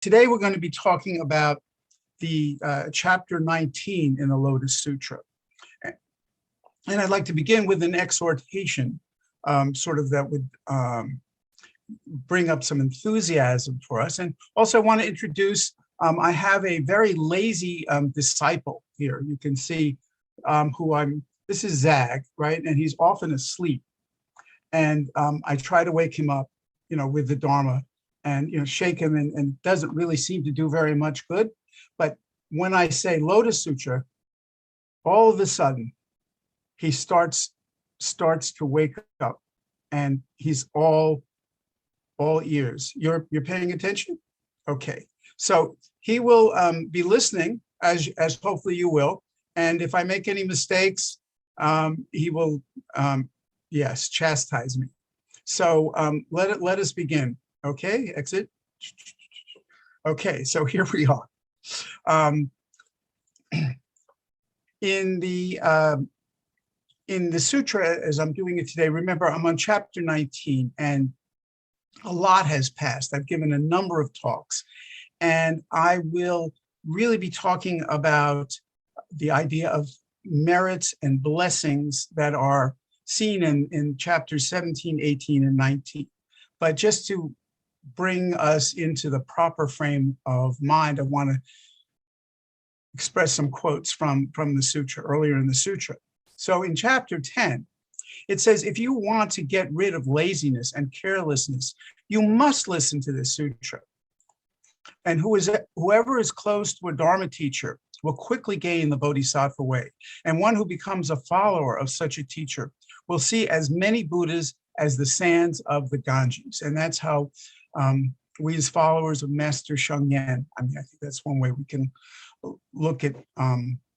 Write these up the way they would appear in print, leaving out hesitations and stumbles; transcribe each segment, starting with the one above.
Today we're going to be talking about the chapter 19 in the Lotus Sutra. And I'd like to begin with an exhortation, sort of that would bring up some enthusiasm for us. And also I want to introduce, I have a very lazy disciple here. You can see this is Zag, right? And he's often asleep. And I try to wake him up, with the Dharma and, shake him and doesn't really seem to do very much good. But when I say Lotus Sutra, all of a sudden he starts to wake up and he's all ears. You're paying attention? Okay. So he will be listening as hopefully you will. And if I make any mistakes, he will, yes, chastise me. So let us begin. Okay, exit. Okay, so here we are. In the sutra, as I'm doing it today, remember I'm on chapter 19 and a lot has passed. I've given a number of talks and I will really be talking about the idea of merits and blessings that are seen in chapters 17, 18, and 19. But just to bring us into the proper frame of mind, I want to express some quotes from the sutra, earlier in the sutra. So in chapter 10, it says, if you want to get rid of laziness and carelessness, you must listen to this sutra. And whoever is close to a Dharma teacher will quickly gain the Bodhisattva way. And one who becomes a follower of such a teacher will see as many Buddhas as the sands of the Ganges. And that's how we as followers of Master Sheng Yen, I think that's one way we can look at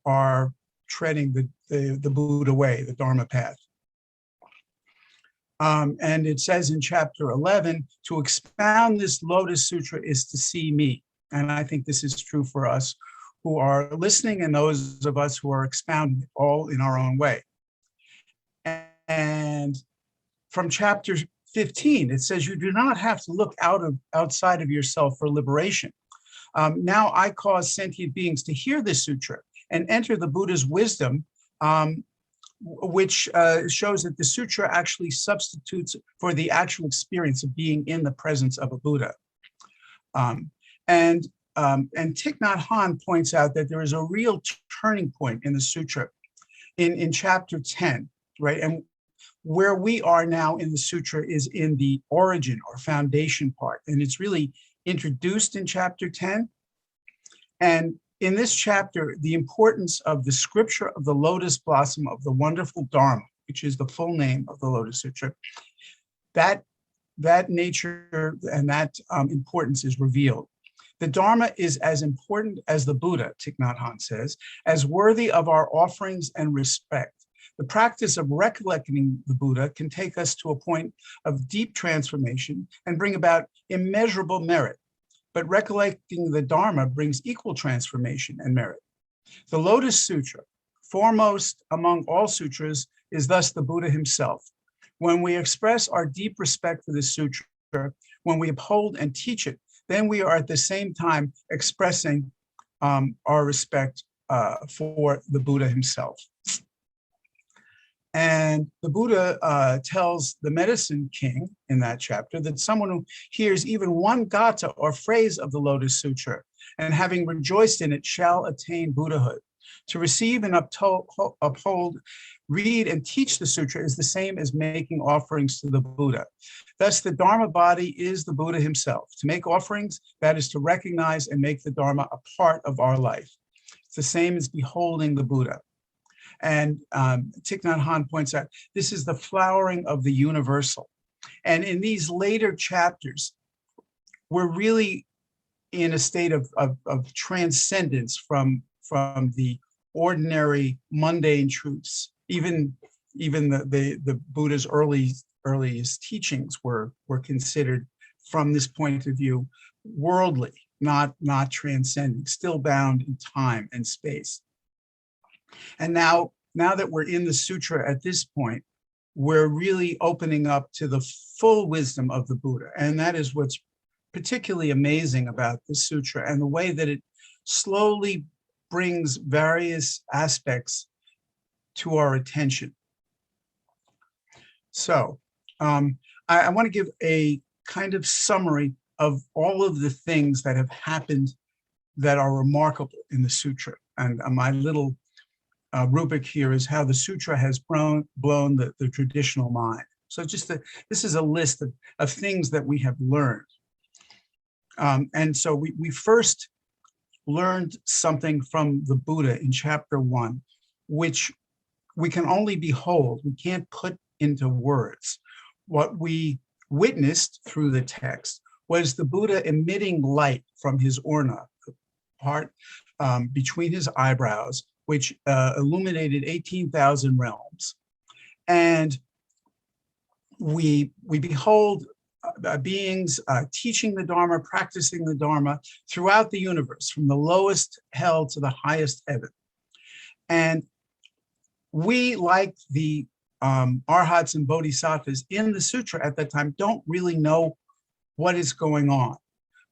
our treading the Buddha way, the Dharma path. And it says in chapter 11, to expound this Lotus Sutra is to see me. And I think this is true for us who are listening and those of us who are expounding it all in our own way. And from chapter 15, it says you do not have to look outside of yourself for liberation. Now I cause sentient beings to hear this sutra and enter the Buddha's wisdom, which shows that the sutra actually substitutes for the actual experience of being in the presence of a Buddha. And Thich Nhat Hanh points out that there is a real turning point in the sutra in chapter 10, right? And where we are now in the sutra is in the origin or foundation part. And it's really introduced in chapter 10. And in this chapter, the importance of the scripture of the lotus blossom of the wonderful Dharma, which is the full name of the Lotus Sutra, that nature and that importance is revealed. The Dharma is as important as the Buddha, Thich Nhat Hanh says, as worthy of our offerings and respect. The practice of recollecting the Buddha can take us to a point of deep transformation and bring about immeasurable merit. But recollecting the Dharma brings equal transformation and merit. The Lotus Sutra, foremost among all sutras, is thus the Buddha himself. When we express our deep respect for this sutra, when we uphold and teach it, then we are at the same time expressing our respect for the Buddha himself. And the Buddha tells the medicine king in that chapter that someone who hears even one gatha or phrase of the Lotus Sutra and having rejoiced in it shall attain Buddhahood. To receive and uphold, read and teach the sutra is the same as making offerings to the Buddha. Thus, the Dharma body is the Buddha himself. To make offerings, that is to recognize and make the Dharma a part of our life. It's the same as beholding the Buddha. And Thich Nhat Hanh points out, this is the flowering of the universal. And in these later chapters, we're really in a state of transcendence from the ordinary mundane truths. Even the Buddha's earliest teachings were considered from this point of view worldly, not transcending, still bound in time and space. And now that we're in the sutra at this point, we're really opening up to the full wisdom of the Buddha. And that is what's particularly amazing about the sutra and the way that it slowly brings various aspects to our attention. So I want to give a kind of summary of all of the things that have happened that are remarkable in the sutra. And my little rubric here is how the sutra has blown the traditional mind. So this is a list of things that we have learned. And so we first learned something from the Buddha in chapter 1, which we can only behold. We can't put into words. What we witnessed through the text was the Buddha emitting light from his orna, the part between his eyebrows, which illuminated 18,000 realms. And we behold beings teaching the Dharma, practicing the Dharma throughout the universe, from the lowest hell to the highest heaven. And we, like the arhats and bodhisattvas in the sutra at that time, don't really know what is going on.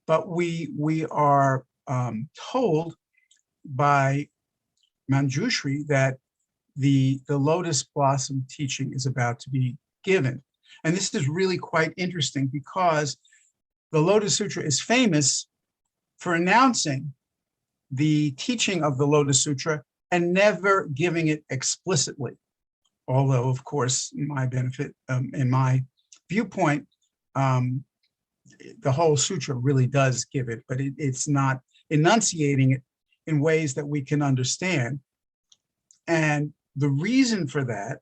But we are told by Manjushri that the lotus blossom teaching is about to be given. And this is really quite interesting because the Lotus Sutra is famous for announcing the teaching of the Lotus Sutra and never giving it explicitly. Although, of course, in my benefit, in my viewpoint, the whole sutra really does give it, but it's not enunciating it in ways that we can understand. And the reason for that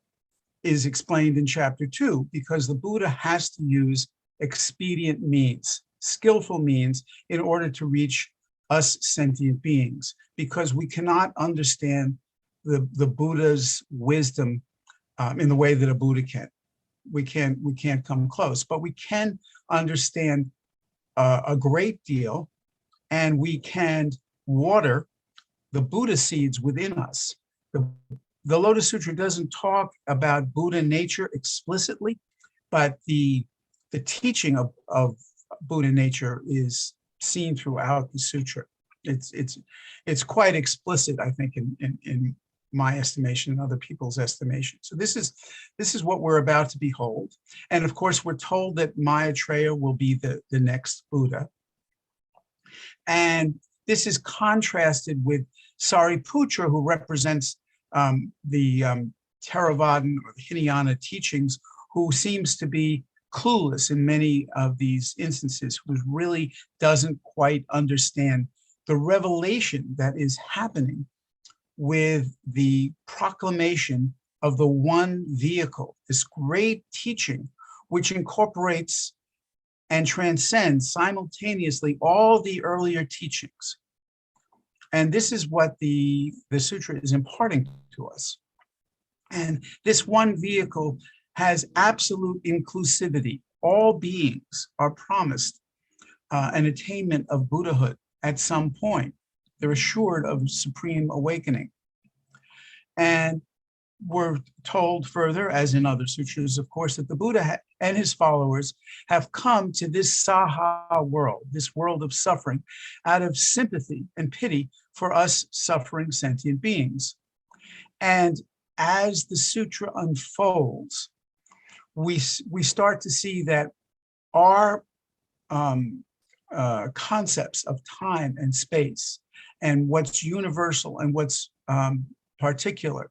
is explained in chapter 2, because the Buddha has to use expedient means, skillful means, in order to reach us sentient beings, because we cannot understand the Buddha's wisdom in the way that a Buddha can. We can't come close, but we can understand a great deal, and we can water the Buddha seeds within us. The Lotus Sutra doesn't talk about Buddha nature explicitly, but the teaching of Buddha nature is seen throughout the sutra. It's quite explicit, I think, in my estimation and other people's estimation. So this is what we're about to behold. And of course, we're told that Maitreya will be the next Buddha. And this is contrasted with Sariputra, who represents the Theravadan or the Hinayana teachings, who seems to be clueless in many of these instances, who really doesn't quite understand the revelation that is happening with the proclamation of the one vehicle, this great teaching, which incorporates and transcends simultaneously all the earlier teachings. And this is what the sutra is imparting to us. And this one vehicle has absolute inclusivity. All beings are promised an attainment of Buddhahood at some point. They're assured of supreme awakening. And we're told further, as in other sutras, of course, that the Buddha and his followers have come to this saha world, this world of suffering, out of sympathy and pity for us suffering sentient beings. And as the sutra unfolds, we start to see that our concepts of time and space and what's universal and what's particular,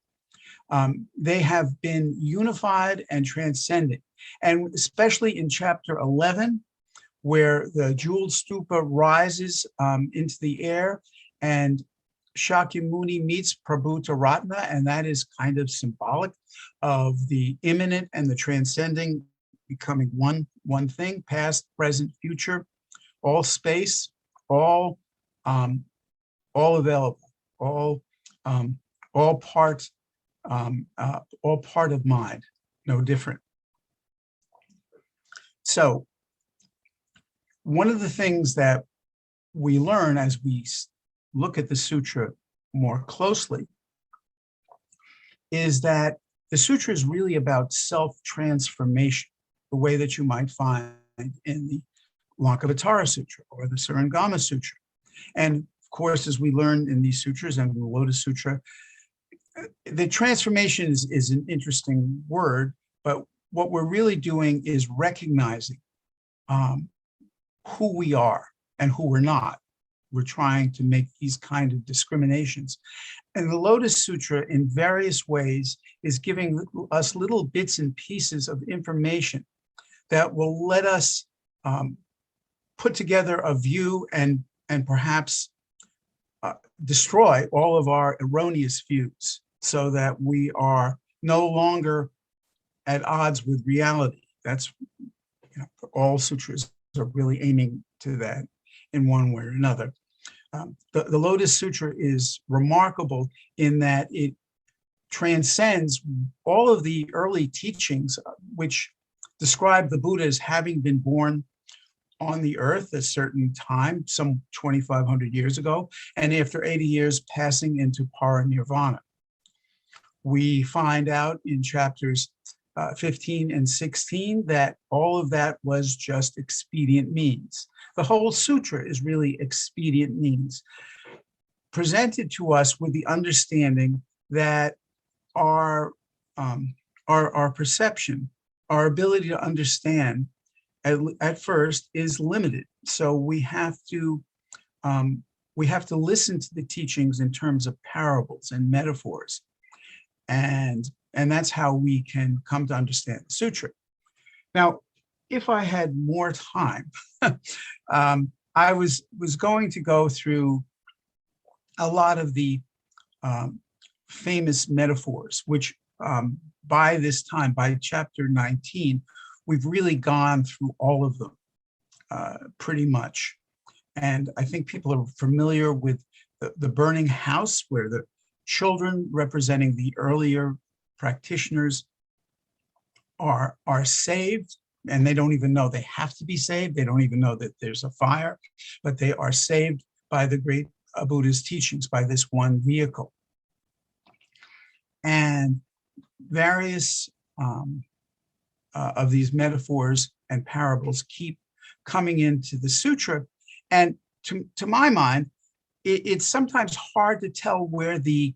they have been unified and transcended. And especially in chapter 11, where the jeweled stupa rises into the air and Shakyamuni meets Prabhuta, and that is kind of symbolic of the immanent and the transcending becoming one thing, past, present, future, all space, all available, all part of mind, no different. So one of the things that we learn as we look at the sutra more closely is that the sutra is really about self-transformation, the way that you might find in the Lankavatara Sutra or the Surangama Sutra. And of course, as we learn in these sutras and the Lotus Sutra, the transformation is an interesting word, but what we're really doing is recognizing who we are and who we're not. We're trying to make these kind of discriminations. And the Lotus Sutra, in various ways, is giving us little bits and pieces of information that will let us put together a view and perhaps destroy all of our erroneous views so that we are no longer at odds with reality. That's, all sutras are really aiming to that in one way or another. The Lotus Sutra is remarkable in that it transcends all of the early teachings which describe the Buddha as having been born on the earth at a certain time, some 2,500 years ago, and after 80 years passing into parinirvana. We find out in chapters 15 and 16 that all of that was just expedient means. The whole sutra is really expedient means, presented to us with the understanding that our perception, our ability to understand at first is limited. So we have to listen to the teachings in terms of parables and metaphors. And that's how we can come to understand the sutra. Now, if I had more time, I was going to go through a lot of the famous metaphors, which by this time, by chapter 19, we've really gone through all of them pretty much. And I think people are familiar with the burning house, where the children representing the earlier practitioners are saved, and they don't even know they have to be saved. They don't even know that there's a fire, but they are saved by the great Buddha's teachings, by this one vehicle. And various of these metaphors and parables keep coming into the sutra. And to my mind, it's sometimes hard to tell where the,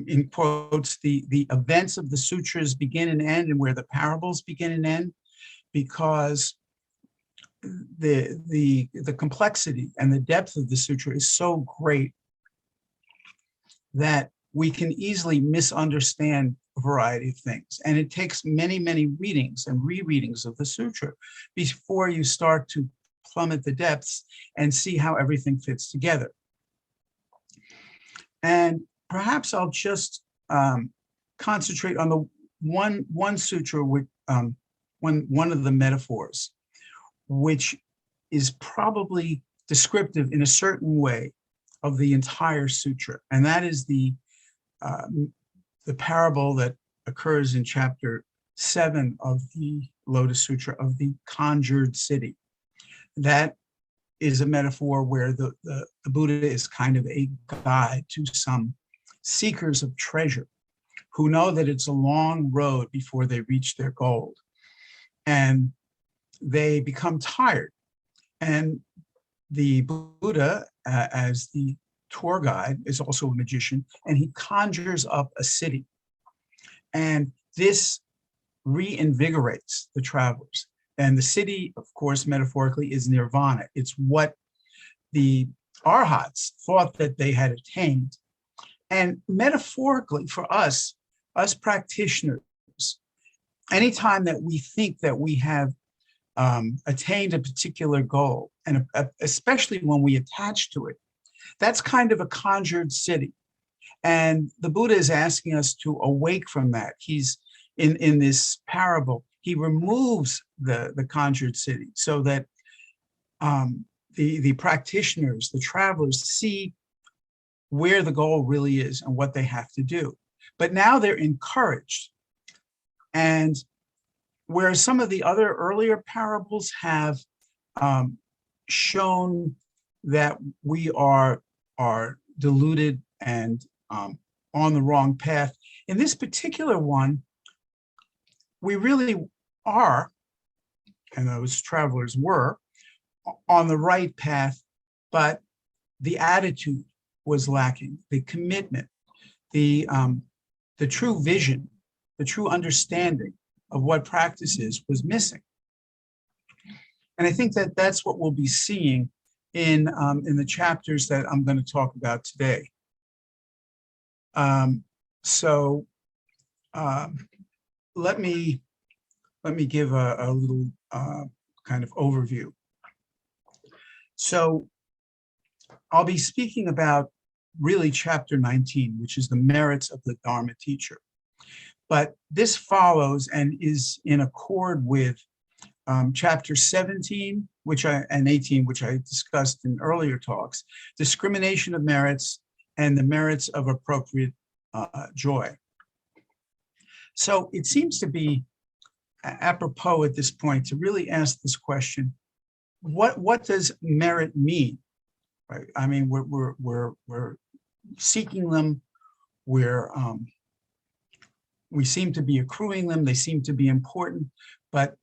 in quotes, the events of the sutras begin and end, and where the parables begin and end, because the complexity and the depth of the sutra is so great that we can easily misunderstand a variety of things. And it takes many, many readings and rereadings of the sutra before you start to plummet the depths and see how everything fits together. And perhaps I'll just concentrate on the one sutra with one of the metaphors, which is probably descriptive in a certain way of the entire sutra, and that is the parable that occurs in chapter 7 of the Lotus Sutra of the Conjured City. That is a metaphor where the Buddha is kind of a guide to some seekers of treasure who know that it's a long road before they reach their goal. And they become tired. And the Buddha, as the tour guide, is also a magician, and he conjures up a city. And this reinvigorates the travelers. And the city, of course, metaphorically, is nirvana. It's what the arhats thought that they had attained. And metaphorically, for us practitioners, anytime that we think that we have attained a particular goal, and especially when we attach to it, that's kind of a conjured city. And the Buddha is asking us to awake from that. He's in this parable, he removes the conjured city so that the practitioners, the travelers, see where the goal really is and what they have to do. But now they're encouraged. And whereas some of the other earlier parables have shown that we are deluded and on the wrong path, in this particular one, we really are, and those travelers were, on the right path, but the attitude was lacking, the commitment, the true vision, the true understanding of what practice is was missing. And I think that that's what we'll be seeing in the chapters that I'm going to talk about today. So let me give a little kind of overview. So I'll be speaking about really chapter 19, which is the merits of the Dharma teacher. But this follows and is in accord with chapter 17, and 18, which I discussed in earlier talks, discrimination of merits and the merits of appropriate joy. So it seems to be apropos at this point to really ask this question: what does merit mean? Right? I mean, we're seeking them. We seem to be accruing them. They seem to be important, but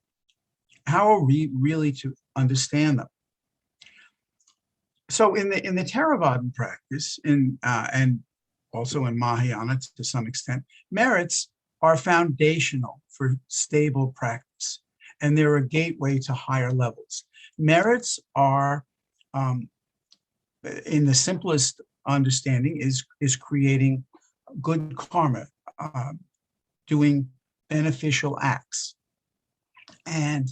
how are we really to understand them? So in the Theravadan practice, and also in Mahayana to some extent, merits are foundational for stable practice, and they're a gateway to higher levels. Merits are, in the simplest understanding, is creating good karma, doing beneficial acts. And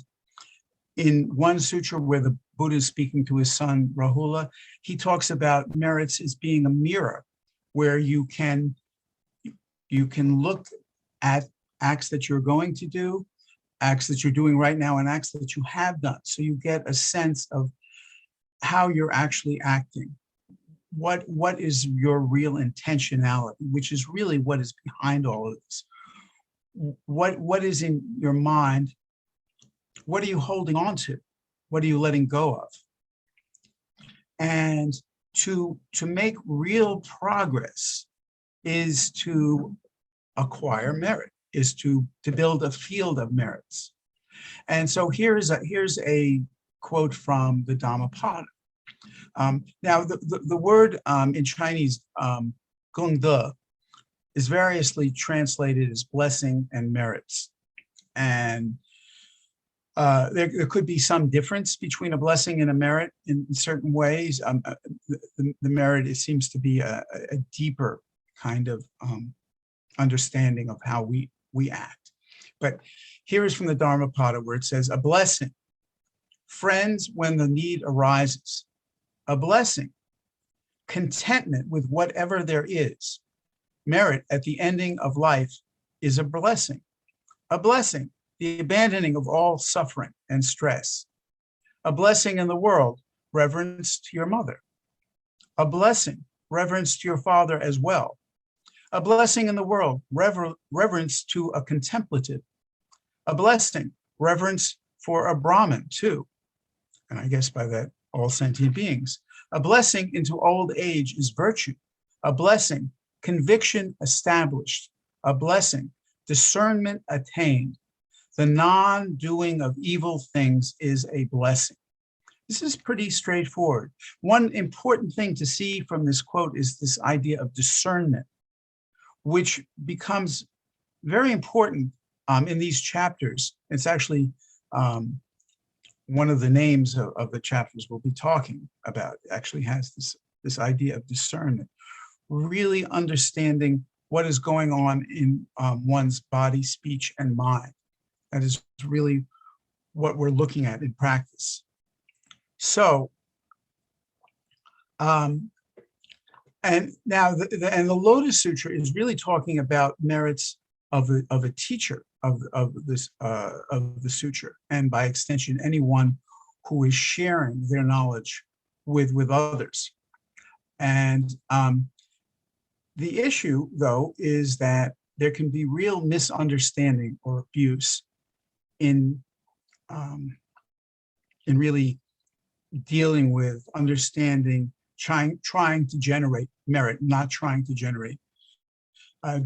in one sutra where the Buddha is speaking to his son Rahula, he talks about merits as being a mirror where you can look at acts that you're going to do, acts that you're doing right now, and acts that you have done. So you get a sense of how you're actually acting. What is your real intentionality, which is really what is behind all of this. What is in your mind? What are you holding on to? What are you letting go of? And to make real progress is to acquire merit, is to build a field of merits. And so here's a quote from the Dhammapada. Now, the word in Chinese, gong de, is variously translated as blessing and merits. And there could be some difference between a blessing and a merit in certain ways. The merit, it seems to be a deeper kind of understanding of how we act. But here is from the Dhammapada where it says, a blessing, friends when the need arises. A blessing, contentment with whatever there is. Merit at the ending of life is a blessing. A blessing, the abandoning of all suffering and stress. A blessing in the world, reverence to your mother. A blessing, reverence to your father as well. A blessing in the world, reverence to a contemplative. A blessing, reverence for a Brahmin too. And I guess by that, all sentient beings. A blessing into old age is virtue. A blessing, conviction established. A blessing, discernment attained. The non-doing of evil things is a blessing. This is pretty straightforward. One important thing to see from this quote is this idea of discernment, which becomes very important in these chapters. It's actually one of the names of the chapters we'll be talking about. It actually has this idea of discernment, really understanding what is going on in one's body, speech, and mind. That is really what we're looking at in practice. So, and now the Lotus Sutra is really talking about merits of a teacher of the sutra, and by extension, anyone who is sharing their knowledge with others. And the issue, though, is that there can be real misunderstanding or abuse in really dealing with understanding, trying to generate merit, not trying to generate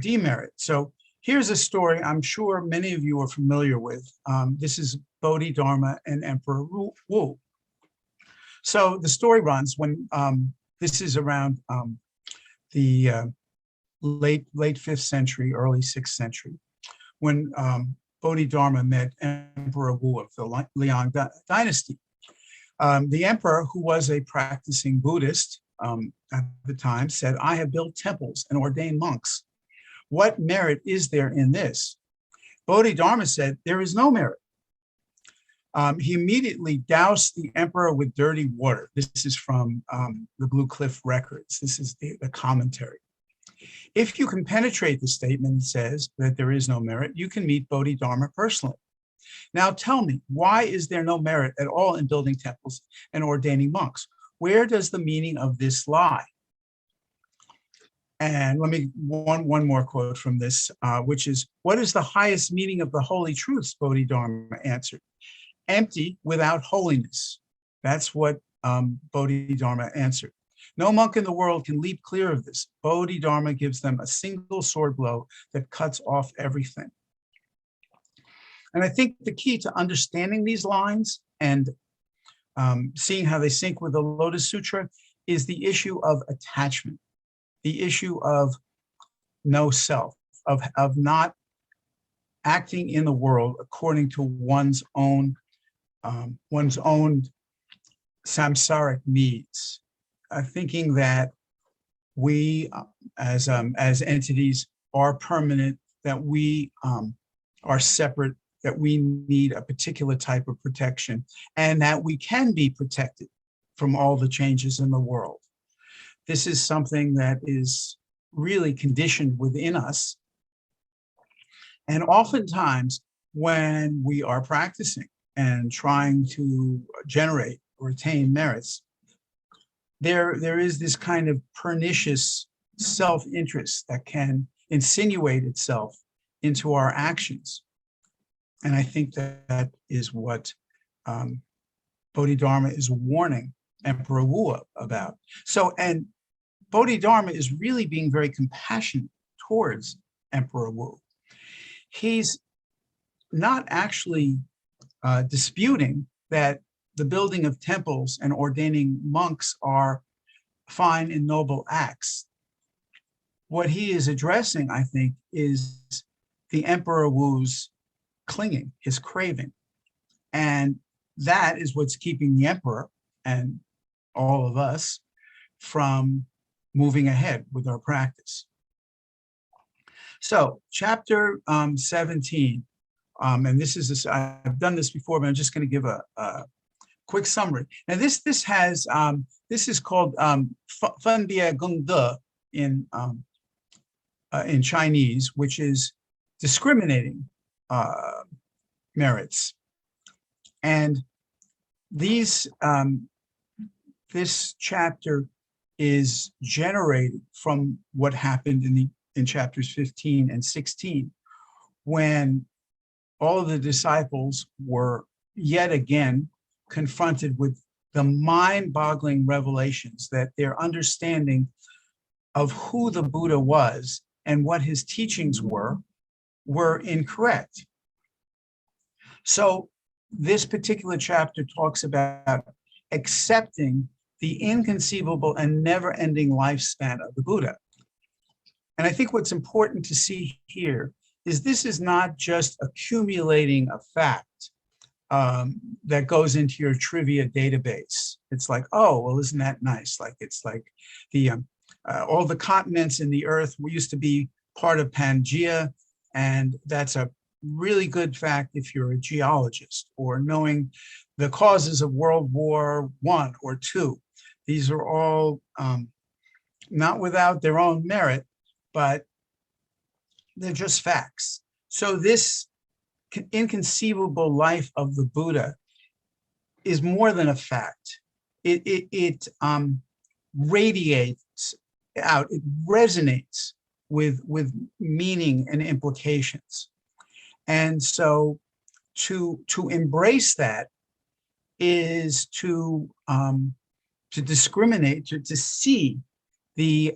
demerit. So here's a story I'm sure many of you are familiar with. This is Bodhi, Dharma, and Emperor Wu. So the story runs when this is around the late 5th century, early 6th century, when Bodhidharma met Emperor Wu of the Liang dynasty. The emperor, who was a practicing Buddhist at the time, said, "I have built temples and ordained monks. What merit is there in this?" Bodhidharma said, "There is no merit." He immediately doused the emperor with dirty water. This is from the Blue Cliff Records. This is the commentary. If you can penetrate the statement that says that there is no merit, you can meet Bodhidharma personally. Now tell me, why is there no merit at all in building temples and ordaining monks? Where does the meaning of this lie? And let me, one more quote from this, which is, "What is the highest meaning of the holy truths?" Bodhidharma answered. "Empty without holiness." That's what Bodhidharma answered. "No monk in the world can leap clear of this. Bodhidharma gives them a single sword blow that cuts off everything." And I think the key to understanding these lines and seeing how they sync with the Lotus Sutra is the issue of attachment, the issue of no self, of not acting in the world according to one's own samsaric needs, thinking that we as entities are permanent, that we are separate, that we need a particular type of protection, and that we can be protected from all the changes in the world. This is something that is really conditioned within us. And oftentimes when we are practicing and trying to generate or attain merits, there is this kind of pernicious self-interest that can insinuate itself into our actions. And I think that is what Bodhidharma is warning Emperor Wu about. So, and Bodhidharma is really being very compassionate towards Emperor Wu. He's not actually disputing that the building of temples and ordaining monks are fine and noble acts. What he is addressing, I think, is the Emperor Wu's clinging, his craving. And that is what's keeping the emperor and all of us from moving ahead with our practice. So chapter 17, and this is, I've done this before, but I'm just going to give a quick summary. Now this has, this is called Fan Bia Gung De in Chinese, which is discriminating merits. And these this chapter is generated from what happened in chapters 15 and 16, when all of the disciples were yet again confronted with the mind-boggling revelations that their understanding of who the Buddha was and what his teachings were incorrect. So this particular chapter talks about accepting the inconceivable and never-ending lifespan of the Buddha. And I think what's important to see here is this is not just accumulating a fact that goes into your trivia database. It's like, oh, well, isn't that nice? Like, it's like the all the continents in the earth used to be part of Pangea, and that's a really good fact if you're a geologist, or knowing the causes of World War I or II. These are all not without their own merit, but they're just facts. So this inconceivable life of the Buddha is more than a fact. It radiates out, it resonates with meaning and implications. And so to embrace that is to discriminate, to see the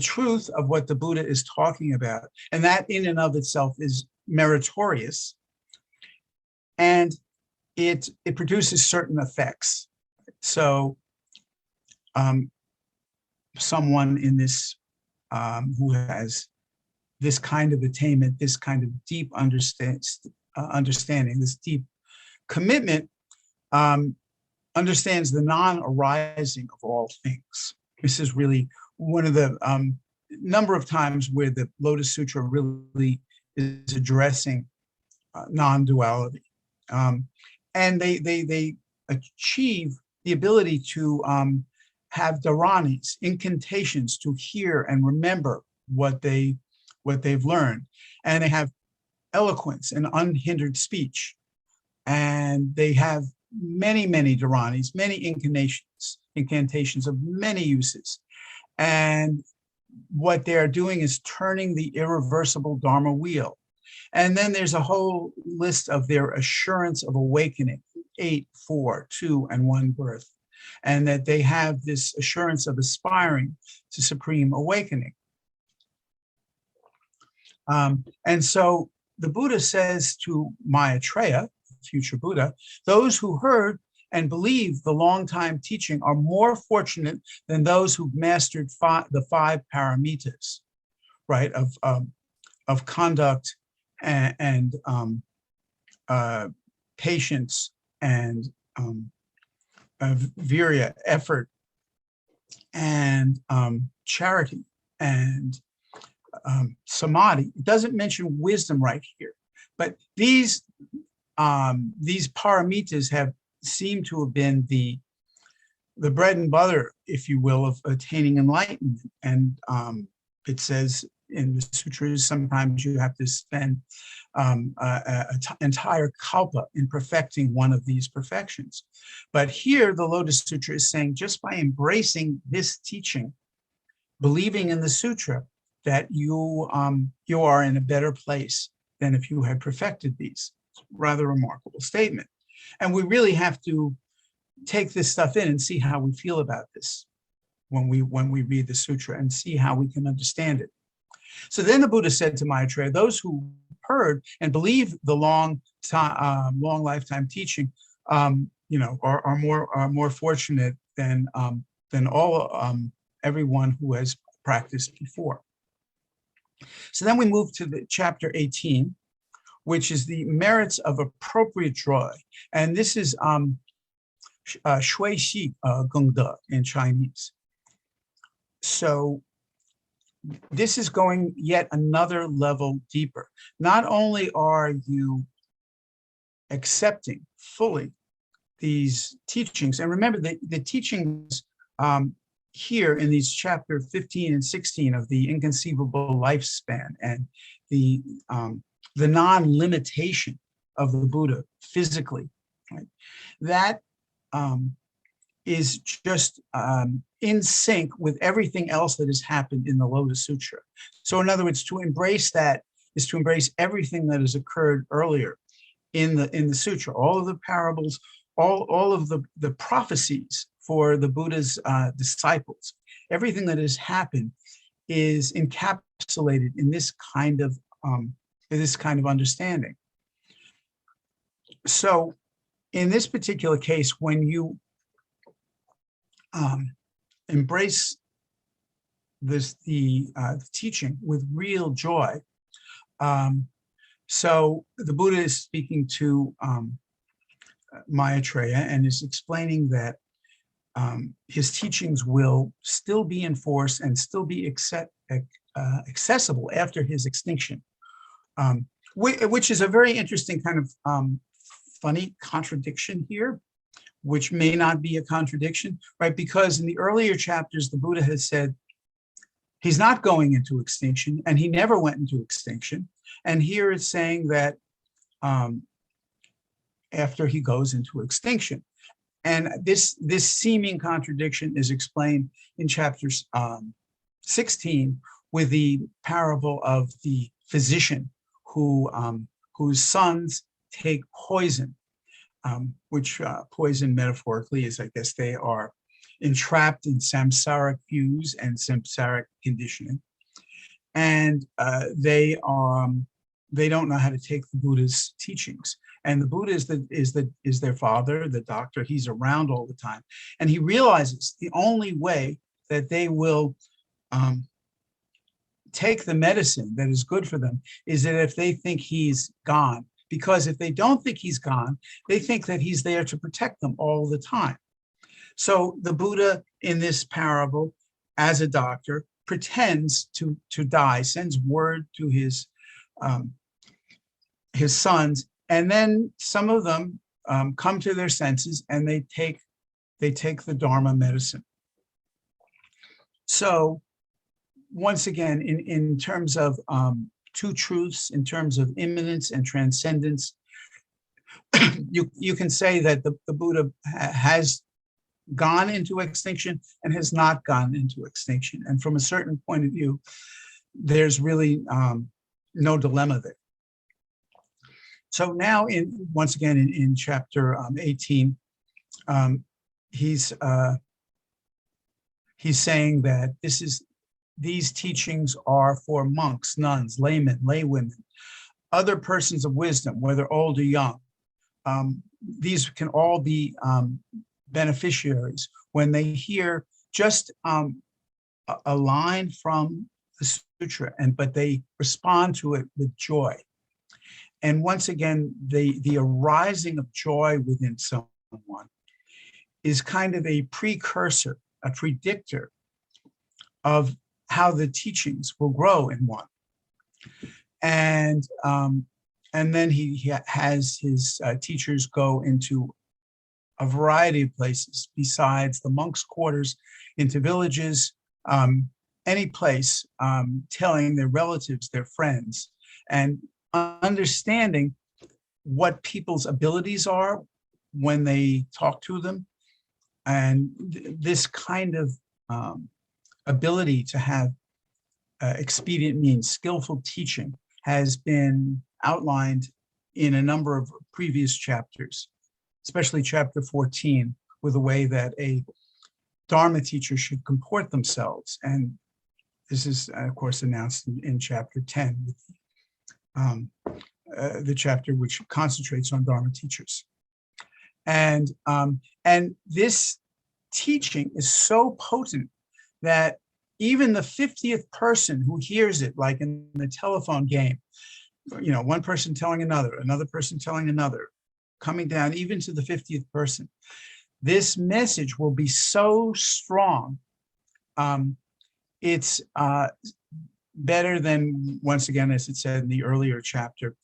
truth of what the Buddha is talking about. And that in and of itself is meritorious. And it produces certain effects. So someone in this who has this kind of attainment, this kind of deep understanding, this deep commitment, understands the non-arising of all things. This is really one of the number of times where the Lotus Sutra really is addressing non-duality. And they achieve the ability to have dharanis, incantations, to hear and remember what they've learned. And they have eloquence and unhindered speech. And they have many, many dharanis, many incantations of many uses. And what they're doing is turning the irreversible Dharma wheel. And then there's a whole list of their assurance of awakening, 8, 4, 2, and 1 birth. And that they have this assurance of aspiring to supreme awakening. And so the Buddha says to Maitreya, future Buddha, those who heard and believed the long-time teaching are more fortunate than those who've mastered the 5 paramitas, right, of conduct and patience and virya, effort, and charity, and samadhi. It doesn't mention wisdom right here, but these paramitas seem to have been the bread and butter, if you will, of attaining enlightenment. And it says in the sutras, sometimes you have to spend an entire kalpa in perfecting one of these perfections. But here, the Lotus Sutra is saying, just by embracing this teaching, believing in the sutra, that you are in a better place than if you had perfected these. It's a rather remarkable statement. And we really have to take this stuff in and see how we feel about this when we read the sutra, and see how we can understand it. So then the Buddha said to Maitreya, those who heard and believe the long lifetime teaching, are more fortunate than everyone who has practiced before. So then we move to the chapter 18, which is the merits of appropriate joy, and this is Shui Xi Gengde in Chinese. So this is going yet another level deeper. Not only are you accepting fully these teachings, and remember the teachings here in these chapter 15 and 16 of the inconceivable lifespan and the non-limitation of the Buddha physically, right? That is just in sync with everything else that has happened in the Lotus Sutra. So in other words, to embrace that is to embrace everything that has occurred earlier in the sutra, all of the parables, all of the prophecies for the Buddha's disciples. Everything that has happened is encapsulated in this kind of understanding. So in this particular case, when you embrace the teaching with real joy, so the Buddha is speaking to Maitreya and is explaining that his teachings will still be in force and still be accessible after his extinction, which is a very interesting kind of funny contradiction here, which may not be a contradiction, right? Because in the earlier chapters, the Buddha has said he's not going into extinction, and he never went into extinction. And here it's saying that after he goes into extinction. And this seeming contradiction is explained in chapter 16 with the parable of the physician whose sons take poison, which poison metaphorically is, I guess, they are entrapped in samsaric views and samsaric conditioning, and they don't know how to take the Buddha's teachings. And the Buddha is their father, the doctor. He's around all the time. And he realizes the only way that they will take the medicine that is good for them is that if they think he's gone. Because if they don't think he's gone, they think that he's there to protect them all the time. So the Buddha in this parable, as a doctor, pretends to die, sends word to his sons, and then some of them come to their senses and they take the Dharma medicine. So once again, in terms of two truths, in terms of immanence and transcendence, you can say that the Buddha has gone into extinction and has not gone into extinction. And from a certain point of view, there's really no dilemma there. So now, once again, in chapter 18, he's saying that these teachings are for monks, nuns, laymen, laywomen, other persons of wisdom, whether old or young. These can all be beneficiaries when they hear just a line from the sutra, but they respond to it with joy. And once again, the arising of joy within someone is kind of a precursor, a predictor of how the teachings will grow in one. And then he has his teachers go into a variety of places besides the monks' quarters, into villages, any place, telling their relatives, their friends, and understanding what people's abilities are when they talk to them. And this kind of ability to have expedient means, skillful teaching, has been outlined in a number of previous chapters, especially chapter 14, with the way that a Dharma teacher should comport themselves. And this is, of course, announced in chapter 10, with the chapter which concentrates on Dharma teachers. And this teaching is so potent that even the 50th person who hears it, like in the telephone game, one person telling another person telling another, coming down even to the 50th person, this message will be so strong. It's better than, once again, as it said in the earlier chapter,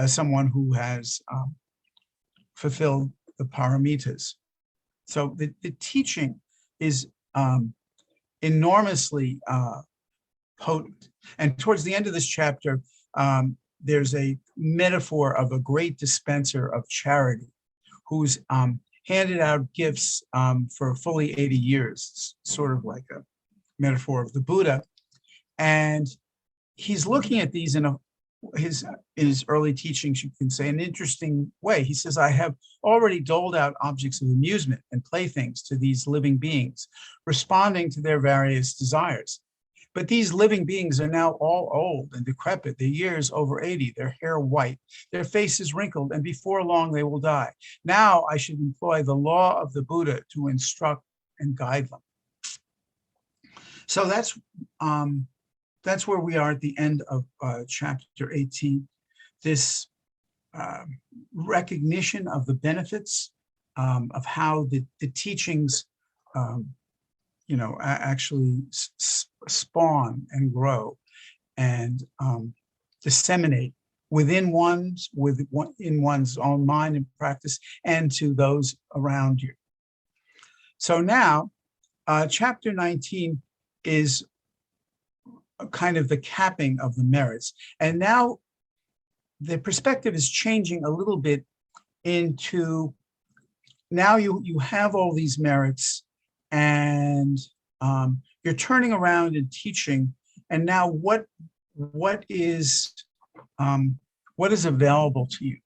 someone who has fulfilled the paramitas. So the teaching is enormously potent. And towards the end of this chapter, there's a metaphor of a great dispenser of charity who's handed out gifts for fully 80 years, sort of like a metaphor of the Buddha. And he's looking at these in his early teachings, you can say, an interesting way. He says, I have already doled out objects of amusement and playthings to these living beings, responding to their various desires. But these living beings are now all old and decrepit, their years over 80, their hair white, their faces wrinkled, and before long they will die. Now I should employ the law of the Buddha to instruct and guide them. So that's where we are at the end of chapter 18. This recognition of the benefits of how the teachings actually spawn and grow and disseminate in one's own mind and practice, and to those around you. So now, chapter 19 is kind of the capping of the merits. And now the perspective is changing a little bit into, now you have all these merits, and you're turning around and teaching, and now what is available to you?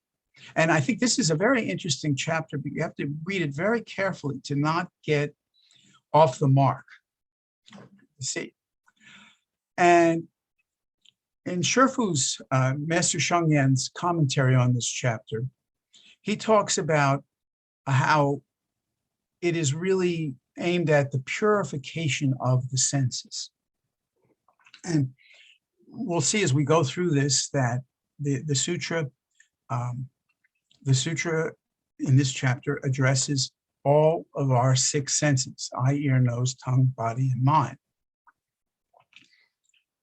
And I think this is a very interesting chapter, but you have to read it very carefully to not get off the mark. See, and in Shifu's Master Sheng Yen's commentary on this chapter, he talks about how it is really aimed at the purification of the senses. And we'll see as we go through this that the sutra in this chapter addresses all of our six senses: eye, ear, nose, tongue, body, and mind.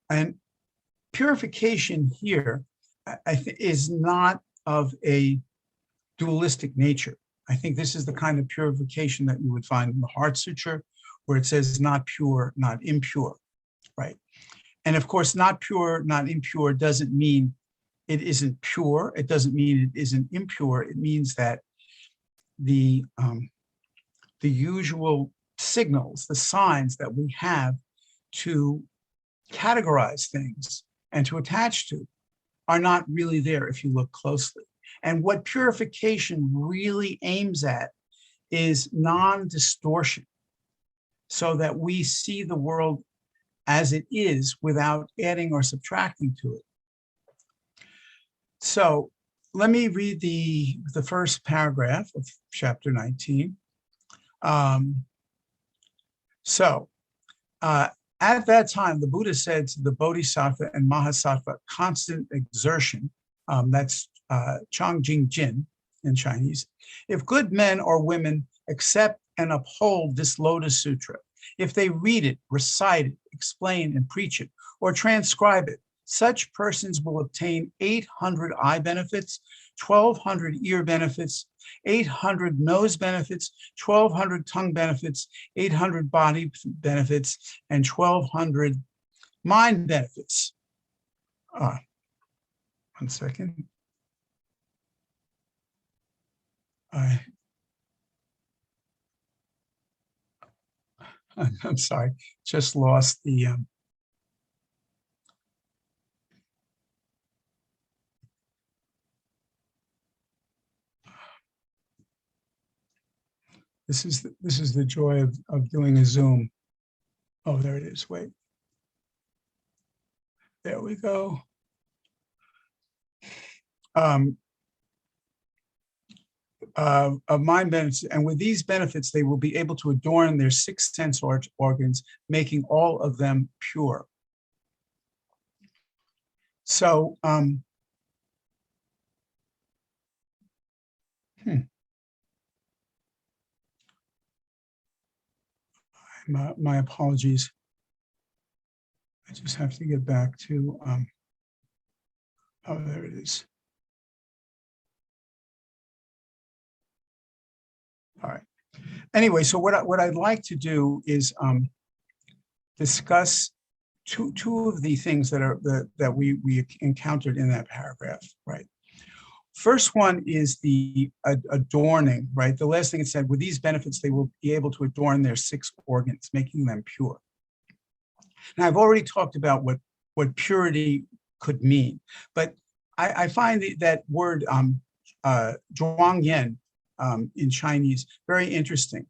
And purification here, I think, is not of a dualistic nature. I think this is the kind of purification that you would find in the Heart Sutra, where it says not pure, not impure, right? And of course, not pure, not impure doesn't mean it isn't pure. It doesn't mean it isn't impure. It means that the usual signals, the signs that we have to categorize things and to attach to are not really there if you look closely. And what purification really aims at is non-distortion, so that we see the world as it is without adding or subtracting to it. So let me read the first paragraph of chapter 19. At that time, the Buddha said to the Bodhisattva and Mahasattva, constant exertion, that's Changjing Jin in Chinese, if good men or women accept and uphold this Lotus Sutra, if they read it, recite it, explain and preach it, or transcribe it, such persons will obtain 800 eye benefits, 1,200 ear benefits, 800 nose benefits, 1,200 tongue benefits, 800 body benefits, and 1,200 mind benefits. One second. I'm sorry, just lost the This is the joy of doing a Zoom. Oh, there it is. Wait. There we go. Of mind benefits, and with these benefits, they will be able to adorn their six sense organs, making all of them pure. So, my apologies. I just have to get back to, oh, there it is. All right. Anyway, so what I'd like to do is discuss two of the things that we encountered in that paragraph, right? First one is the adorning, right? The last thing it said, with these benefits, they will be able to adorn their six organs, making them pure. Now, I've already talked about what purity could mean, but I find that word Zhuang Yen in Chinese very interesting,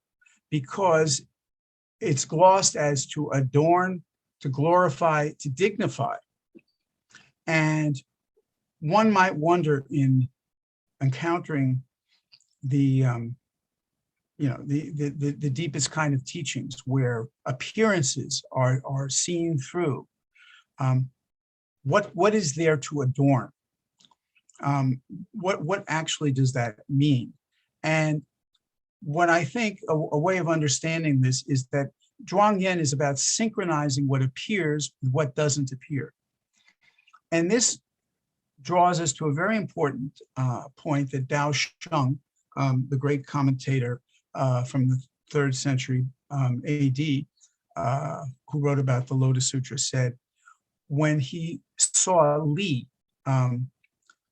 because it's glossed as to adorn, to glorify, to dignify. And one might wonder, in encountering the the deepest kind of teachings where appearances are seen through, what is there to adorn? What actually does that mean? And what I think a way of understanding this is that Zhuang Yen is about synchronizing what appears with what doesn't appear. And this draws us to a very important point that Dao Sheng, the great commentator from the 3rd century AD, who wrote about the Lotus Sutra, said when he saw Li,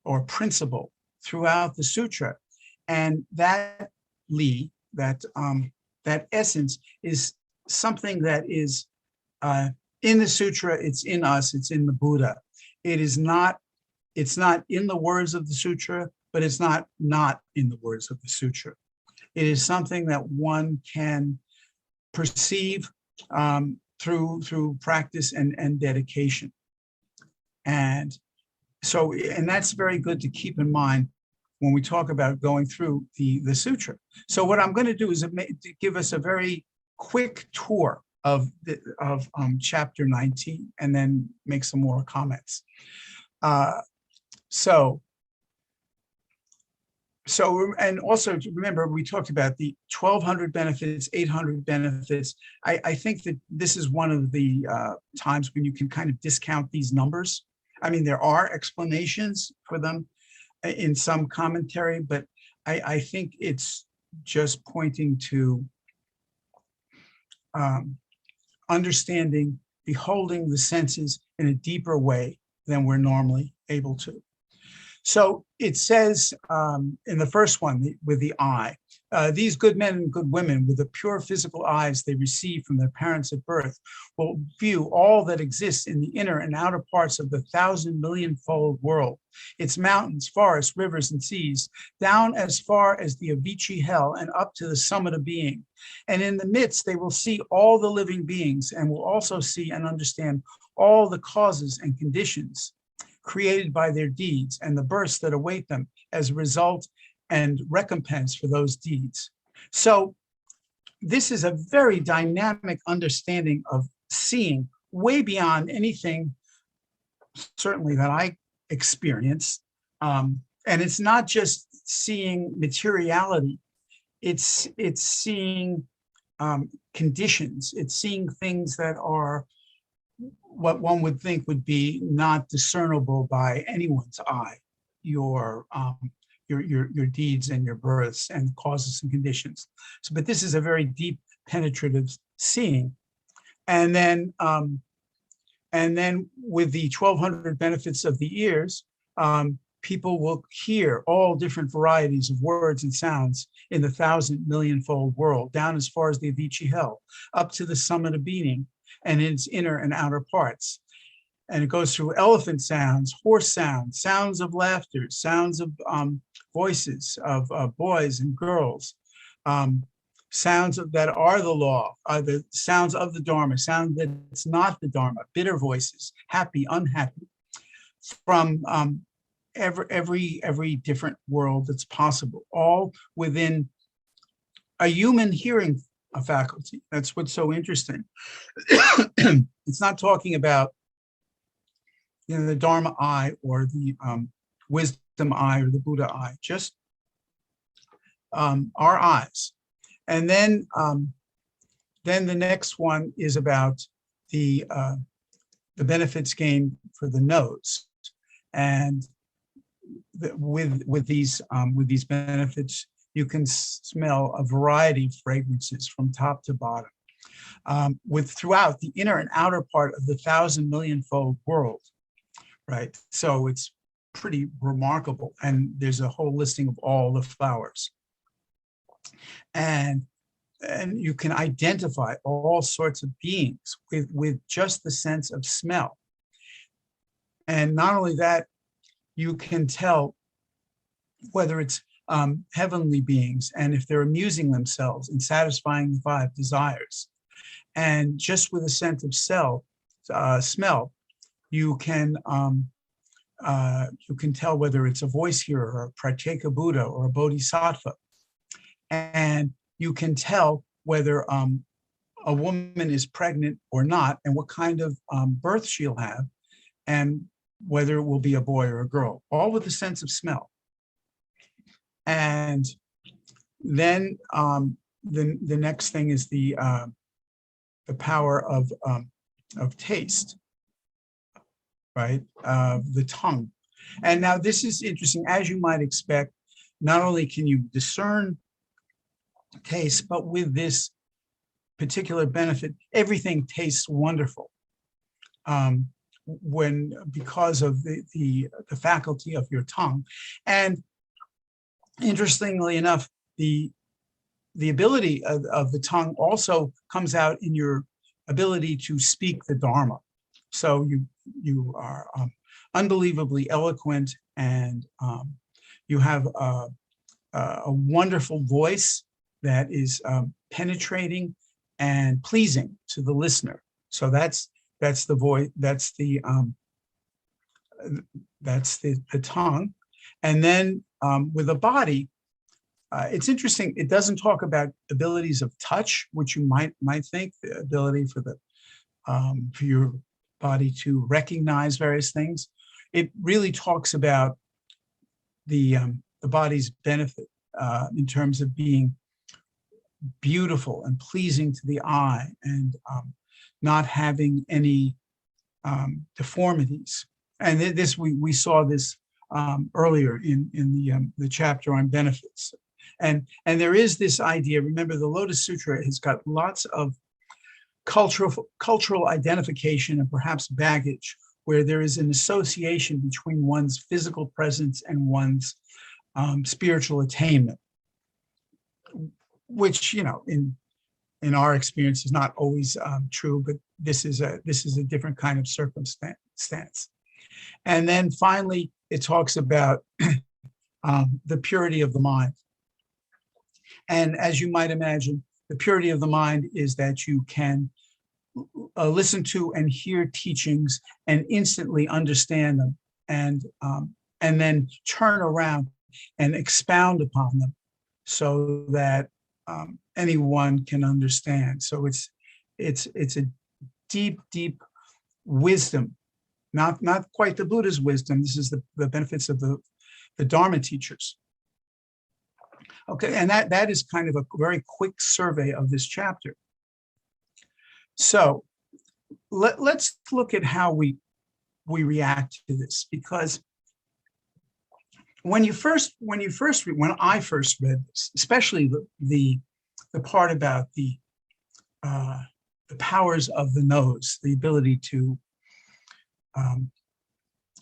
or principle, throughout the sutra, and that Li, that essence, is something that is in the sutra. It's in us. It's in the Buddha. It's not in the words of the sutra, but it's not in the words of the sutra. It is something that one can perceive through practice and dedication. And so, and that's very good to keep in mind when we talk about going through the sutra. So what I'm going to do is give us a very quick tour of chapter 19, and then make some more comments. So, and also remember, we talked about the 1,200 benefits, 800 benefits. I think that this is one of the times when you can kind of discount these numbers. I mean, there are explanations for them in some commentary, but I think it's just pointing to understanding, beholding the senses in a deeper way than we're normally able to. So it says in the first one with the eye, these good men and good women with the pure physical eyes they receive from their parents at birth will view all that exists in the inner and outer parts of the 1,000,000,000-fold world, its mountains, forests, rivers, and seas, down as far as the Avicii hell and up to the summit of being. And in the midst, they will see all the living beings and will also see and understand all the causes and conditions created by their deeds and the births that await them as a result and recompense for those deeds. So this is a very dynamic understanding of seeing way beyond anything, certainly, that I experience. And it's not just seeing materiality, it's seeing conditions, it's seeing things that are what one would think would be not discernible by anyone's eye, your deeds and your births and causes and conditions. So, but this is a very deep, penetrative seeing. And then with the 1,200 benefits of the ears, people will hear all different varieties of words and sounds in the 1,000,000,000-fold world, down as far as the Avicii hell, up to the summit of being, and in its inner and outer parts. And it goes through elephant sounds, horse sounds, sounds of laughter, sounds of voices of boys and girls, sounds that are the law, the sounds of the Dharma, sound that's not the Dharma, bitter voices, happy, unhappy, from every different world that's possible, all within a human hearing faculty. That's what's so interesting. It's not talking about, the Dharma eye or the wisdom eye or the Buddha eye, just our eyes. And then the next one is about the benefits gained for the nose, and with these benefits, you can smell a variety of fragrances from top to bottom, throughout the inner and outer part of the 1,000,000,000-fold world, right? So it's pretty remarkable. And there's a whole listing of all the flowers. And you can identify all sorts of beings with just the sense of smell. And not only that, you can tell whether it's heavenly beings, and if they're amusing themselves and satisfying the 5 desires. And just with a sense of smell, you can tell whether it's a voice hearer or a Pratyeka Buddha or a Bodhisattva. And you can tell whether a woman is pregnant or not, and what kind of birth she'll have, and whether it will be a boy or a girl, all with a sense of smell. And then the next thing is the power of taste, right? The tongue. And now this is interesting. As you might expect, not only can you discern taste, but with this particular benefit, everything tastes wonderful. Because of the faculty of your tongue. And interestingly enough, the ability of the tongue also comes out in your ability to speak the Dharma. So you are unbelievably eloquent, and you have a wonderful voice that is penetrating and pleasing to the listener. So that's the voice, that's the tongue. And then with the body, it's interesting. It doesn't talk about abilities of touch, which you might think, the ability for your body to recognize various things. It really talks about the body's benefit in terms of being beautiful and pleasing to the eye, and not having any deformities. And this we saw this earlier in the chapter on benefits. And there is this idea. Remember, the Lotus Sutra has got lots of cultural identification and perhaps baggage, where there is an association between one's physical presence and one's spiritual attainment, which, you know, in our experience is not always true, but this is a different kind of circumstance. And then finally, it talks about the purity of the mind. And as you might imagine, the purity of the mind is that you can listen to and hear teachings and instantly understand them, and then turn around and expound upon them so that anyone can understand. So it's a deep wisdom, not quite the Buddha's wisdom. This is the benefits of the Dharma Teachers. Okay, and that is kind of a very quick survey of this chapter. So let's look at how we react to this, because when I first read this, especially the part about the powers of the nose, the ability to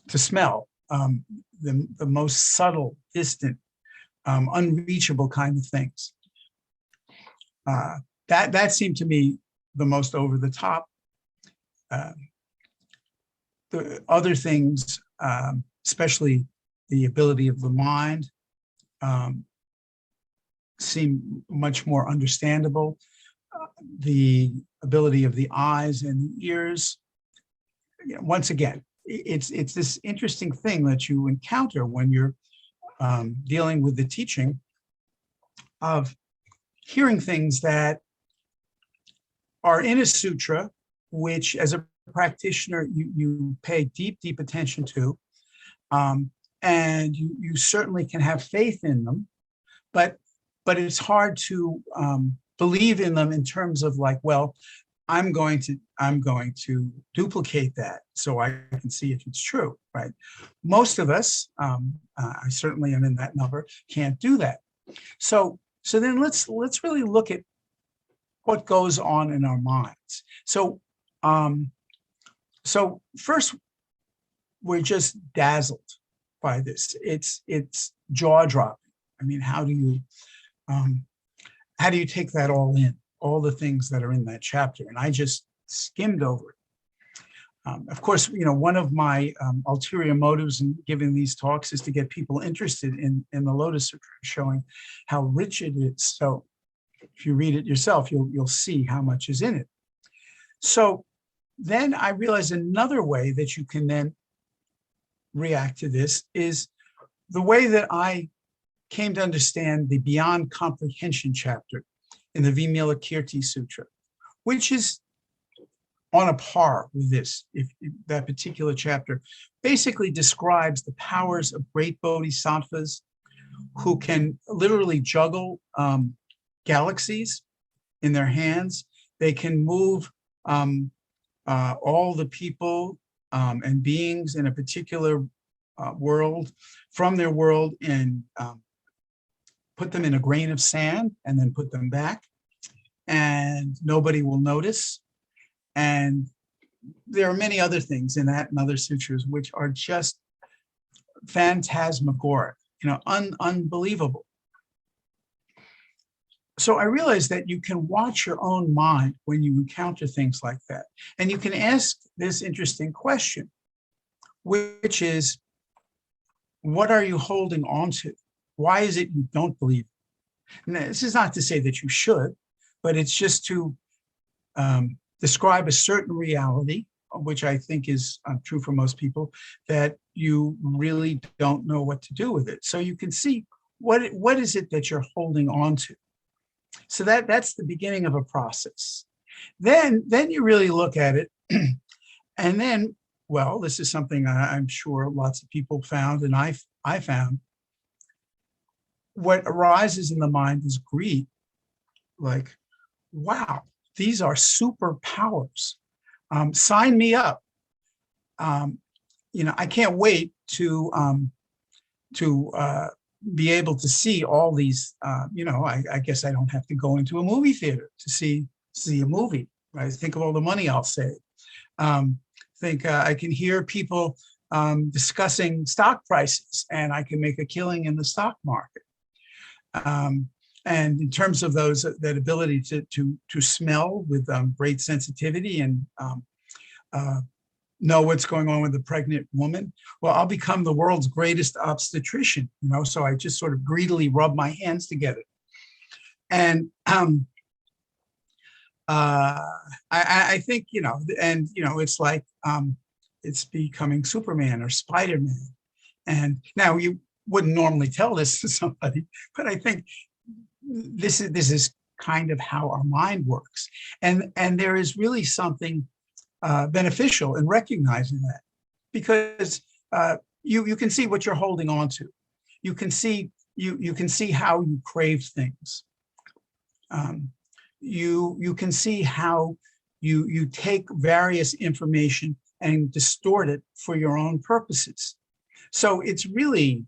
smell, the most subtle, distant, unreachable kind of things. That seemed to me the most over the top. The other things, especially the ability of the mind, seem much more understandable. The ability of the eyes and the ears, you know, once again, it's this interesting thing that you encounter when you're dealing with the teaching of hearing things that are in a sutra, which as a practitioner you pay deep attention to, and you certainly can have faith in them, but it's hard to believe in them in terms of like, well, I'm going to duplicate that so I can see if it's true, right? Most of us, I certainly am in that number, can't do that. So then let's really look at what goes on in our minds. So first, we're just dazzled by this. It's jaw-dropping. I mean, how do you take that all in? All the things that are in that chapter, and I just skimmed over it. Of course, you know, one of my ulterior motives in giving these talks is to get people interested in the Lotus Sutra, showing how rich it is. So if you read it yourself, you'll see how much is in it. So then I realized another way that you can then react to this is the way that I came to understand the Beyond Comprehension chapter in the Vimalakirti Sutra, which is on a par with this. If that particular chapter basically describes the powers of great bodhisattvas who can literally juggle galaxies in their hands. They can move all the people and beings in a particular world from their world and put them in a grain of sand and then put them back, and nobody will notice. And there are many other things in that and other sutras which are just phantasmagoric, you know, unbelievable. So I realized that you can watch your own mind when you encounter things like that. And you can ask this interesting question, which is, what are you holding on to? Why is it you don't believe? And this is not to say that you should, but it's just to describe a certain reality which I think is true for most people, that you really don't know what to do with it. So you can see what is it that you're holding on to. So that's the beginning of a process. Then you really look at it, and then, well, this is something I'm sure lots of people found, and I found. What arises in the mind is greed, like, wow, these are superpowers. Sign me up. I can't wait to be able to see all these. I guess I don't have to go into a movie theater to see a movie. Right? Think of all the money I'll save. I can hear people discussing stock prices, and I can make a killing in the stock market. And in terms of that ability to smell with great sensitivity and know what's going on with a pregnant woman, well, I'll become the world's greatest obstetrician. So I just sort of greedily rub my hands together, and I think it's like it's becoming Superman or Spider-Man. And now you wouldn't normally tell this to somebody, but I think this is kind of how our mind works, and there is really something beneficial in recognizing that, because you can see what you're holding on to. You can see how you crave things. You can see how you take various information and distort it for your own purposes. So it's really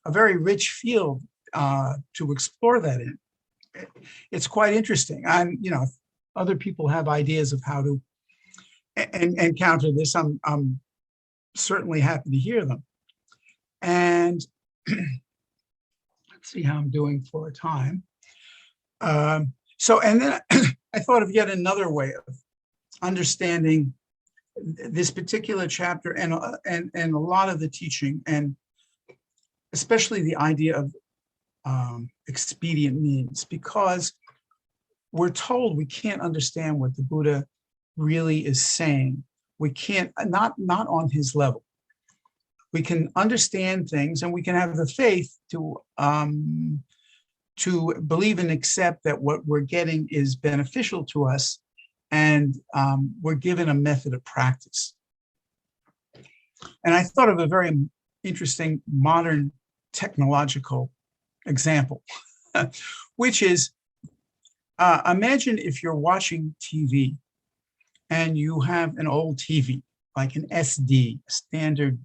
a very rich field to explore that in. It's quite interesting. If other people have ideas of how to encounter this, I'm certainly happy to hear them. And let's see how I'm doing for a time. And then I thought of yet another way of understanding this particular chapter and a lot of the teaching, and especially the idea of expedient means, because we're told we can't understand what the Buddha really is saying. We can't, not on his level. We can understand things, and we can have the faith to believe and accept that what we're getting is beneficial to us, and we're given a method of practice. And I thought of a very interesting modern technological example, which is, imagine if you're watching TV and you have an old TV, like an SD, standard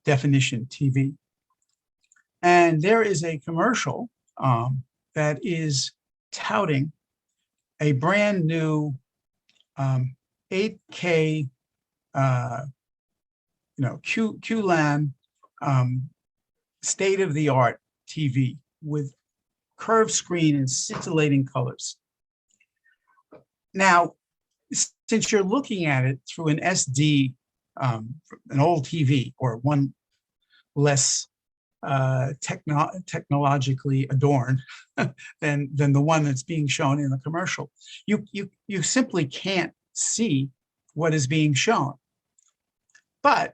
definition TV. And there is a commercial that is touting a brand new 8K, QLAN state-of-the-art TV with curved screen and scintillating colors. Now, since you're looking at it through an SD, an old TV, or one less technologically adorned than the one that's being shown in the commercial, you simply can't see what is being shown. But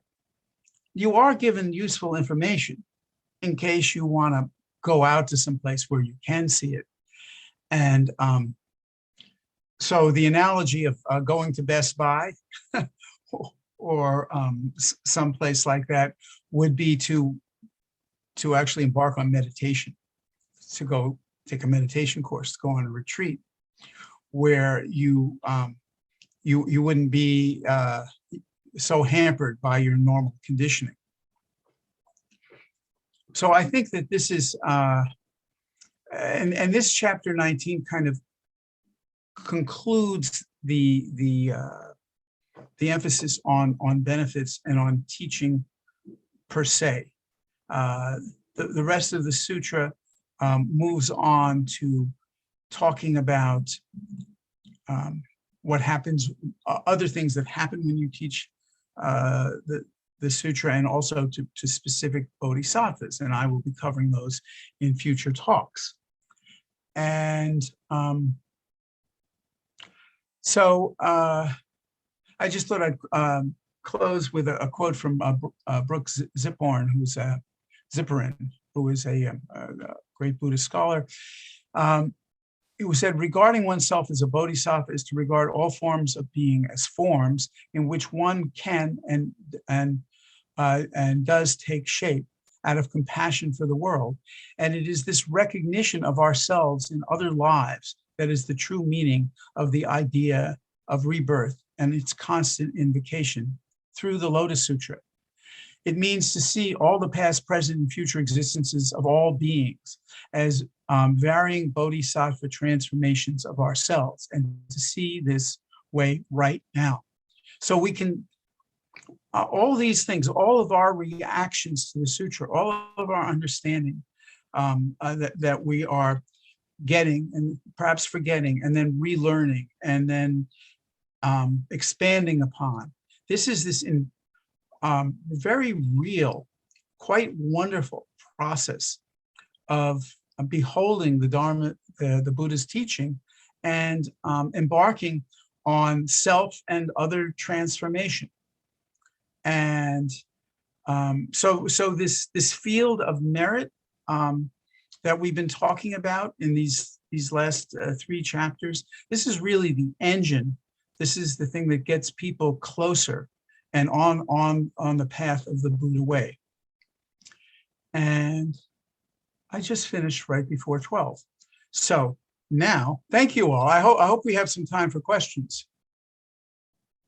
you are given useful information in case you want to go out to some place where you can see it. And so the analogy of going to Best Buy or some place like that would be to actually embark on meditation, to go take a meditation course, to go on a retreat where you wouldn't be so hampered by your normal conditioning. So I think that this is, and this chapter 19 kind of concludes the emphasis on benefits and on teaching per se. The rest of the sutra moves on to talking about what happens, other things that happen when you teach the sutra, and also to specific bodhisattvas, and I will be covering those in future talks. And so I just thought I'd close with a quote from Brooks Zipporn, who's Zipporn, who is a great Buddhist scholar. Who said, regarding oneself as a bodhisattva is to regard all forms of being as forms in which one can and does take shape out of compassion for the world. And it is this recognition of ourselves in other lives that is the true meaning of the idea of rebirth and its constant invocation through the Lotus Sutra. It means to see all the past, present, and future existences of all beings as varying bodhisattva transformations of ourselves, and to see this way right now. So we can, all these things, all of our reactions to the sutra, all of our understanding that we are getting and perhaps forgetting and then relearning and then expanding upon. This is this very real, quite wonderful process of beholding the Dharma, the Buddha's teaching, and embarking on self and other transformation. And so this field of merit that we've been talking about in these last 3 chapters, this is really the engine. This is the thing that gets people closer and on the path of the Buddha way. And I just finished right before 12. So now, thank you all. I hope we have some time for questions.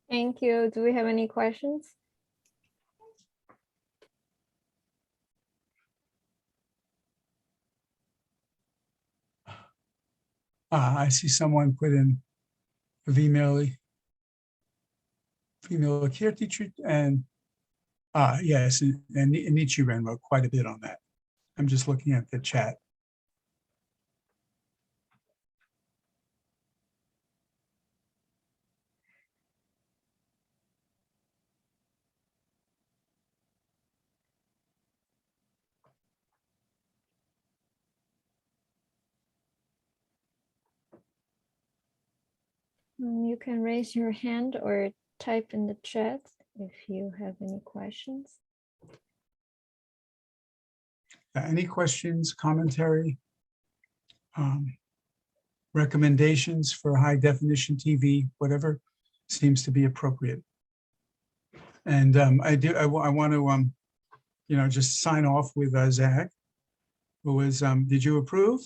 Thank you. Do we have any questions? I see someone put in female teacher, and yes, and Nichiren wrote quite a bit on that. I'm just looking at the chat. You can raise your hand or type in the chat if you have any questions. Any questions, commentary, recommendations for high definition TV, whatever seems to be appropriate. And I want to, just sign off with Zach, who was, did you approve?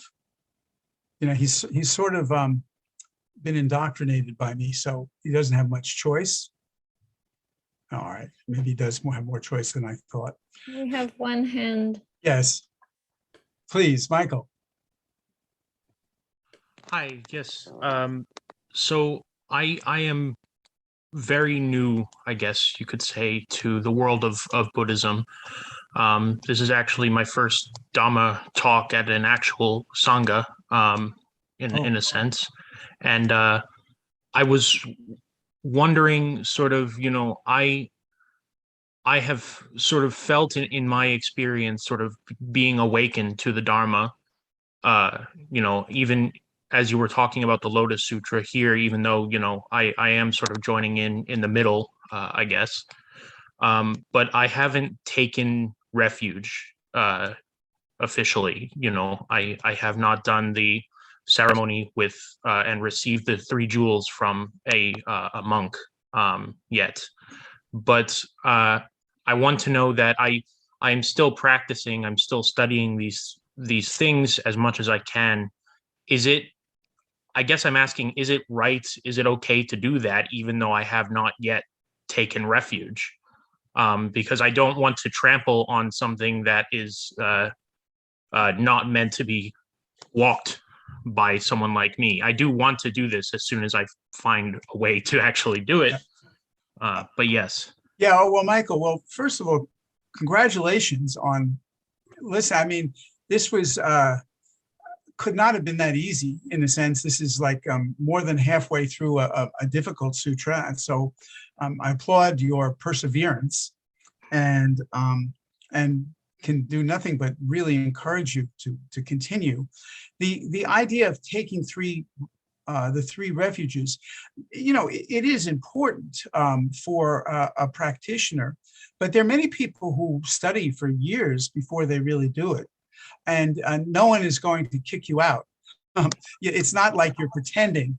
He's sort of been indoctrinated by me, so he doesn't have much choice. All right, maybe he does have more choice than I thought. We have one hand. Yes, please, Michael. Hi, yes. So I am very new, I guess you could say, to the world of Buddhism. This is actually my first Dhamma talk at an actual Sangha, in a sense. And I was wondering sort of, I have sort of felt in my experience sort of being awakened to the Dharma, even as you were talking about the Lotus Sutra here, even though, I am sort of joining in the middle, I guess. But I haven't taken refuge officially. I have not done the ceremony with and received the 3 jewels from a monk yet. But I want to know that I'm still practicing, I'm still studying these things as much as I can. I guess I'm asking, is it right? Is it okay to do that, even though I have not yet taken refuge? Because I don't want to trample on something that is not meant to be walked by someone like me. I do want to do this as soon as I find a way to actually do it. But yes. Yeah, well, Michael, well, first of all, congratulations on, listen, I mean, this was, could not have been that easy in a sense. This is like more than halfway through a difficult sutra. And so I applaud your perseverance and can do nothing but really encourage you to continue. The idea of taking 3 the three refuges, you know, it is important for a practitioner, but there are many people who study for years before they really do it. And no one is going to kick you out. It's not like you're pretending.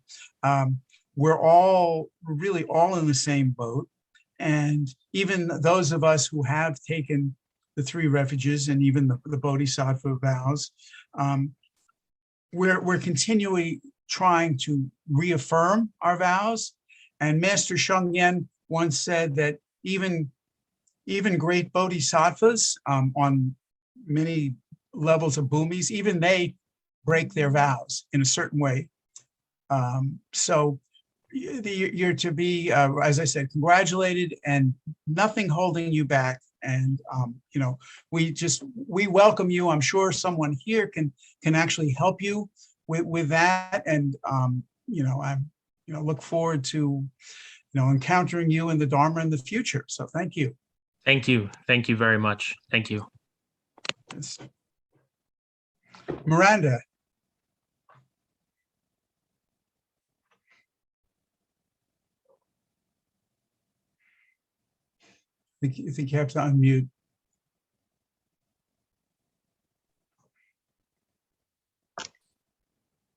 We're really all in the same boat. And even those of us who have taken the three refuges and even the Bodhisattva vows, we're continually trying to reaffirm our vows. And Master Sheng Yen once said that even great bodhisattvas on many levels of bhumis, even they break their vows in a certain way. So you're to be, as I said, congratulated, and nothing holding you back. And you know, we welcome you. I'm sure someone here can actually help you with that. And you know, I look forward to encountering you in the Dharma in the future. So thank you. Thank you very much. Thank you. Yes. Miranda. I think you have to unmute.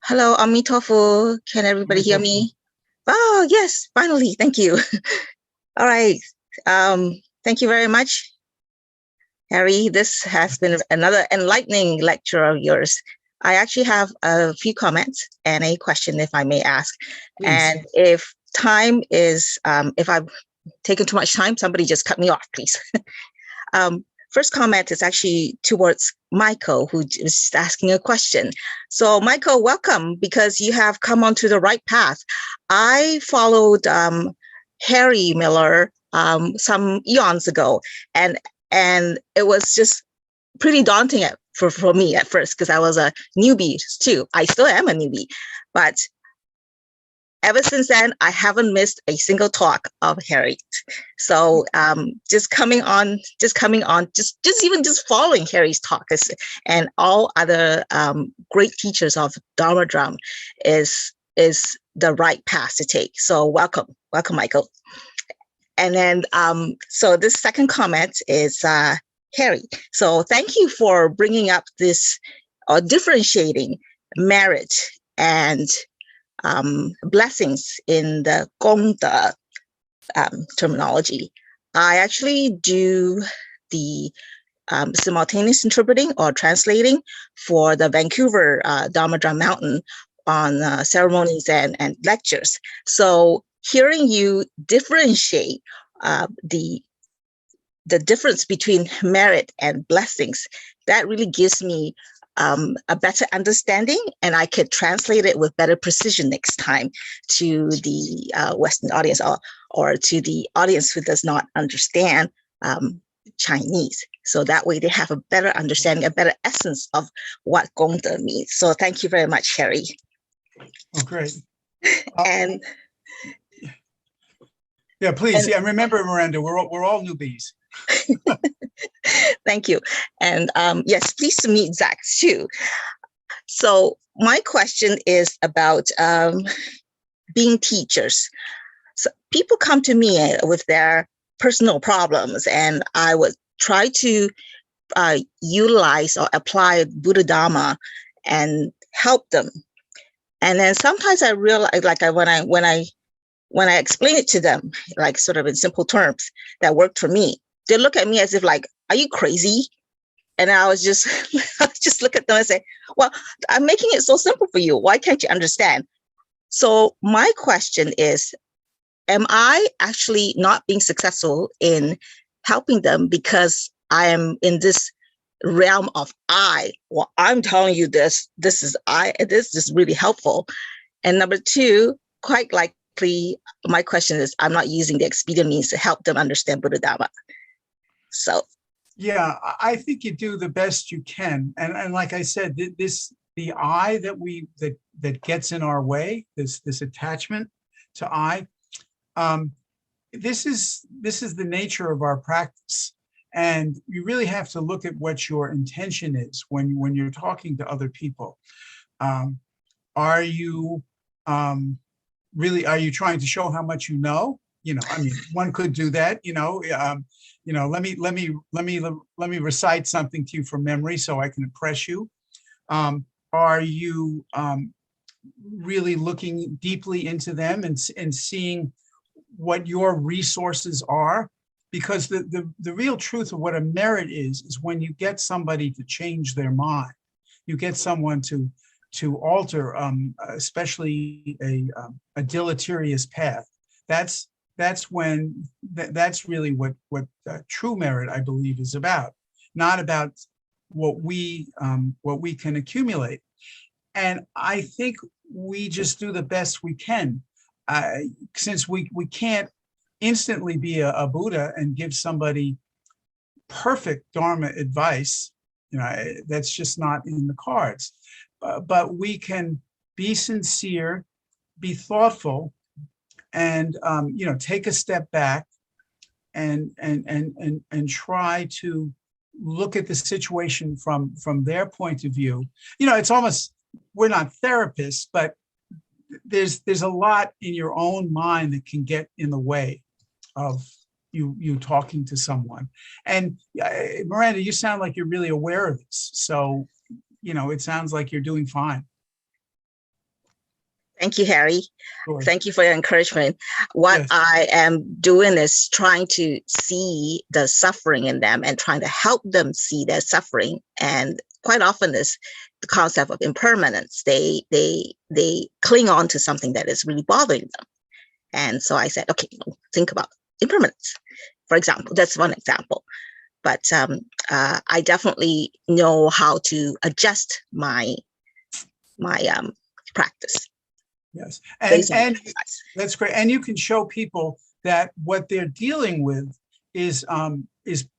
Hello, M.Phil. Can everybody hear me? Oh, yes, finally. Thank you. All right. Thank you very much, Harry. This has been another enlightening lecture of yours. I actually have a few comments and a question, if I may ask. Please. And if time is, if I've taken too much time, somebody just cut me off, please. First comment is actually towards Michael, who is asking a question. So Michael, welcome, because you have come onto the right path. I followed Harry Miller some eons ago, and it was just pretty daunting for me at first, because I was a newbie too. I still am a newbie, but ever since then, I haven't missed a single talk of Harry. So just following Harry's talk and all other great teachers of Dharma Drum is the right path to take. So welcome, Michael. And then, so this second comment is Harry. So thank you for bringing up this differentiating merit and blessings in the Gongda terminology. I actually do the simultaneous interpreting or translating for the Vancouver Dharma Drum Mountain on ceremonies and lectures. So hearing you differentiate the difference between merit and blessings, that really gives me a better understanding, and I could translate it with better precision next time to the Western audience or to the audience who does not understand Chinese. So that way they have a better understanding, a better essence of what Gongde means. So thank you very much, Harry. Oh, great. And yeah, please. Yeah, remember, Miranda, we're all newbies. Thank you. And yes, pleased to meet Zach too. So my question is about being teachers. So people come to me with their personal problems, and I would try to utilize or apply Buddha Dharma and help them. And then sometimes I realize, like when I explain it to them, like sort of in simple terms that worked for me, they look at me as if like, are you crazy? And I was just look at them and say, well, I'm making it so simple for you. Why can't you understand? So my question is, am I actually not being successful in helping them because I am in this realm of I? Well, I'm telling you this is really helpful. And number two, quite likely, my question is, I'm not using the expedient means to help them understand Buddha Dharma. So, yeah, I think you do the best you can, and like I said, the I that gets in our way, this attachment to I, this is the nature of our practice, and you really have to look at what your intention is when you're talking to other people. Are you really, are you trying to show how much you know? I mean, one could do that. Let me recite something to you from memory so I can impress you. Are you really looking deeply into them and seeing what your resources are? Because the real truth of what a merit is when you get somebody to change their mind, you get someone to alter, especially a deleterious path. That's really what true merit, I believe, is about. Not about what we can accumulate. And I think we just do the best we can, since we can't instantly be a Buddha and give somebody perfect Dharma advice. That's just not in the cards. But we can be sincere, be thoughtful, and take a step back and try to look at the situation from their point of view. It's almost, we're not therapists, but there's a lot in your own mind that can get in the way of you talking to someone. And Miranda, you sound like you're really aware of this. So, it sounds like you're doing fine. Thank you, Harry. Sure. Thank you for your encouragement. What Yes. I am doing is trying to see the suffering in them and trying to help them see their suffering. And quite often is the concept of impermanence. They cling on to something that is really bothering them. And so I said, okay, think about impermanence. For example, that's one example. But I definitely know how to adjust my practice. Yes, and that's great. And you can show people that what they're dealing with is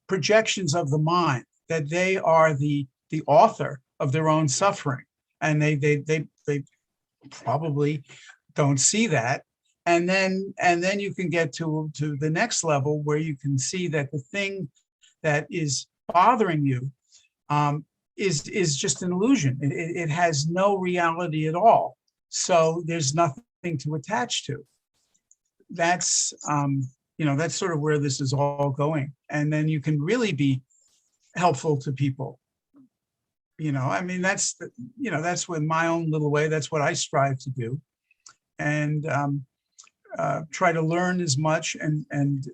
projections of the mind, that they are the author of their own suffering, and they probably don't see that. And then you can get to the next level where you can see that the thing that is bothering you is just an illusion. It has no reality at all. So there's nothing to attach to. That's that's sort of where this is all going. And then you can really be helpful to people. I mean, that's with my own little way. That's what I strive to do, and try to learn as much and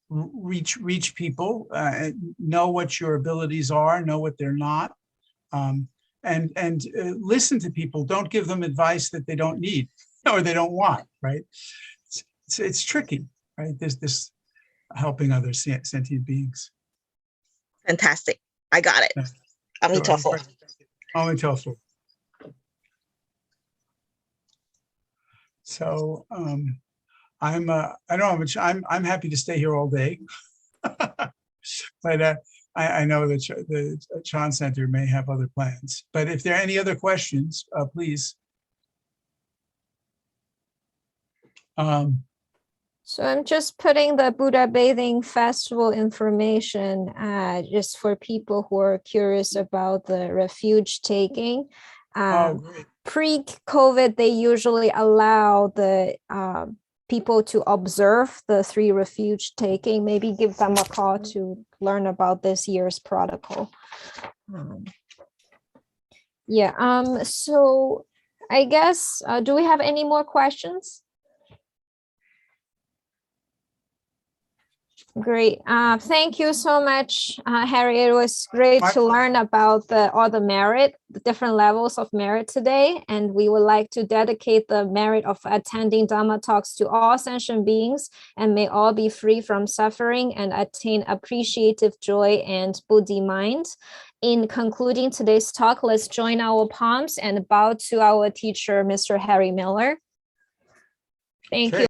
reach people, know what your abilities are, know what they're not. And listen to people. Don't give them advice that they don't need or they don't want, right? It's tricky, right? There's this helping other sentient beings. Fantastic. I got it. Untitled. Untitled. So I don't know, I'm happy to stay here all day. But I know that the Chan Center may have other plans. But if there are any other questions, please. So I'm just putting the Buddha Bathing Festival information just for people who are curious about the refuge taking. Pre-COVID, they usually allow the people to observe the 3 refuge taking, maybe give them a call to learn about this year's protocol. So I guess, do we have any more questions? Great. Thank you so much, Harry. It was great to learn about all the merit, the different levels of merit today. And we would like to dedicate the merit of attending Dharma talks to all sentient beings, and may all be free from suffering and attain appreciative joy and Bodhi mind. In concluding today's talk, let's join our palms and bow to our teacher, Mr. Harry Miller. Thank you.